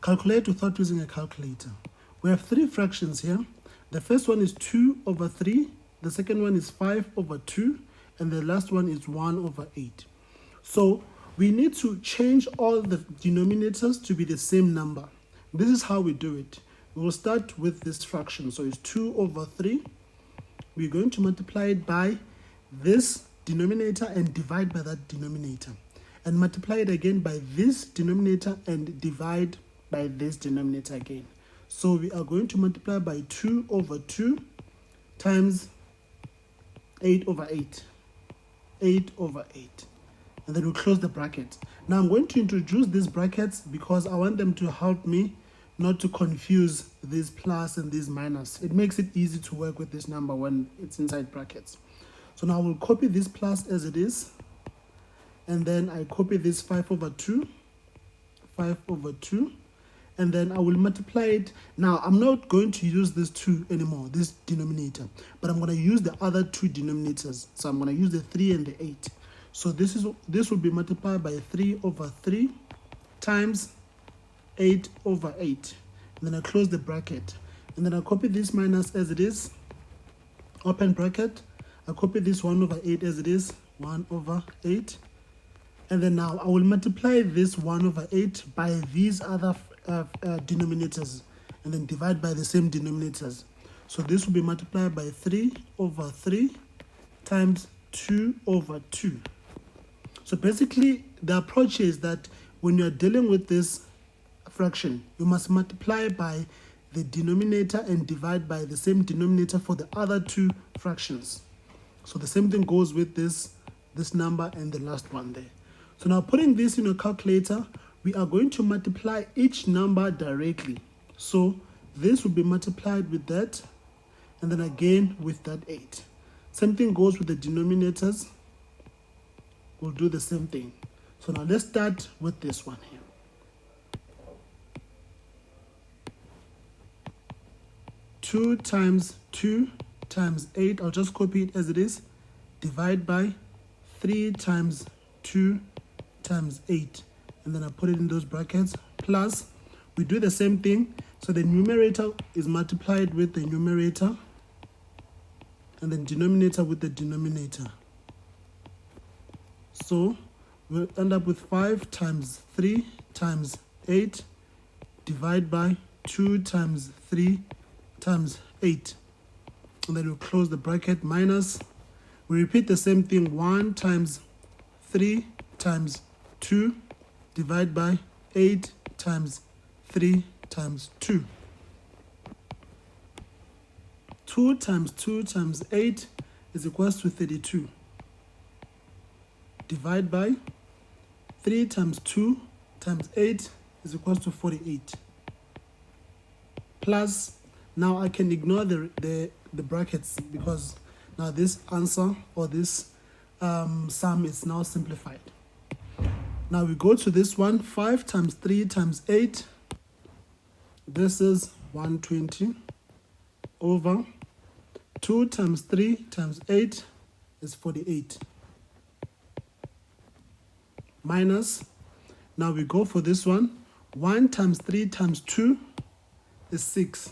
Calculate without using a calculator. We have three fractions here. The first one is 2 over 3. The second one is 5 over 2. And the last one is 1 over 8. So we need to change all the denominators to be the same number. This is how we do it. We will start with this fraction. So it's 2 over 3. We're going to multiply it by this denominator and divide by that denominator. And multiply it again by this denominator and divide by this denominator again. So we are going to multiply by 2 over 2 times 8 over 8. 8 over 8. And then we'll close the bracket. Now I'm going to introduce these brackets because I want them to help me not to confuse this plus and this minus. It makes it easy to work with this number when it's inside brackets. So now we'll copy this plus as it is. And then I copy this 5 over 2. 5 over 2. And then I will multiply it. Now I'm not going to use this 2 anymore, this denominator. But I'm going to use the other two denominators. So I'm going to use the 3 and the 8. So this will be multiplied by 3 over 3 times 8 over 8. And then I close the bracket. And then I copy this minus as it is. Open bracket. I copy this 1 over 8 as it is. 1 over 8. And then now I will multiply this 1 over 8 by these other denominators. And then divide by the same denominators. So this will be multiplied by 3 over 3 times 2 over 2. So basically, the approach is that when you're dealing with this fraction, you must multiply by the denominator and divide by the same denominator for the other two fractions. So the same thing goes with this number and the last one there. So now putting this in a calculator, we are going to multiply each number directly. So this will be multiplied with that, and then again with that 8. Same thing goes with the denominators. We'll do the same thing. So now let's start with this one here. Two times 8, I'll just copy it as it is, divide by 3 times 2 times 8, and then I put it in those brackets, plus we do the same thing. So the numerator is multiplied with the numerator, and then denominator with the denominator. So we'll end up with 5 times 3 times 8, divide by 2 times 3 times 8. And then we'll close the bracket, minus. We repeat the same thing, 1 times 3 times 2, divide by 8 times 3 times 2. 2 times 2 times 8 is equals to 32. Divide by 3 times 2 times 8 is equals to 48. Plus, now I can ignore the brackets because now this answer or this sum is now simplified. Now we go to this one, 5 times 3 times 8. This is 120 over 2 times 3 times 8 is 48. Minus, now we go for this one, 1 times 3 times 2 is 6.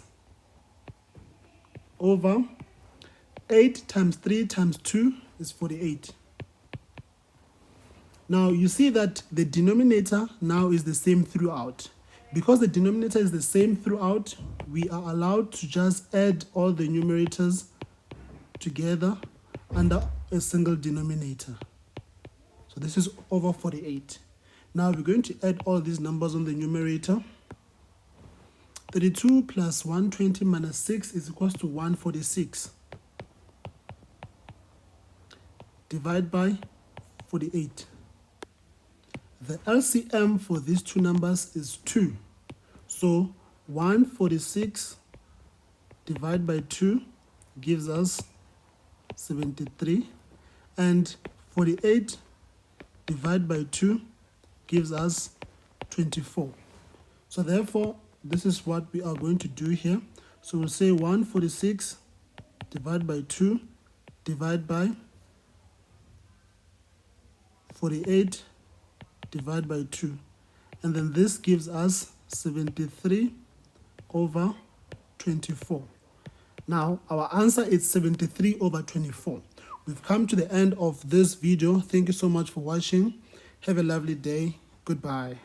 Over 8 times 3 times 2 is 48. Now you see that the denominator now is the same throughout. Because the denominator is the same throughout, we are allowed to just add all the numerators together under a single denominator. So this is over 48. Now we're going to add all these numbers on the numerator. 32 plus 120 minus 6 is equals to 146. Divide by 48. The LCM for these two numbers is 2. So 146 divided by 2 gives us 73. And 48 divided by 2 gives us 24. So therefore, this is what we are going to do here. So we'll say 146 divided by 2 divided by 48 divided by 2. And then this gives us 73 over 24. Now, our answer is 73 over 24. We've come to the end of this video. Thank you so much for watching. Have a lovely day. Goodbye.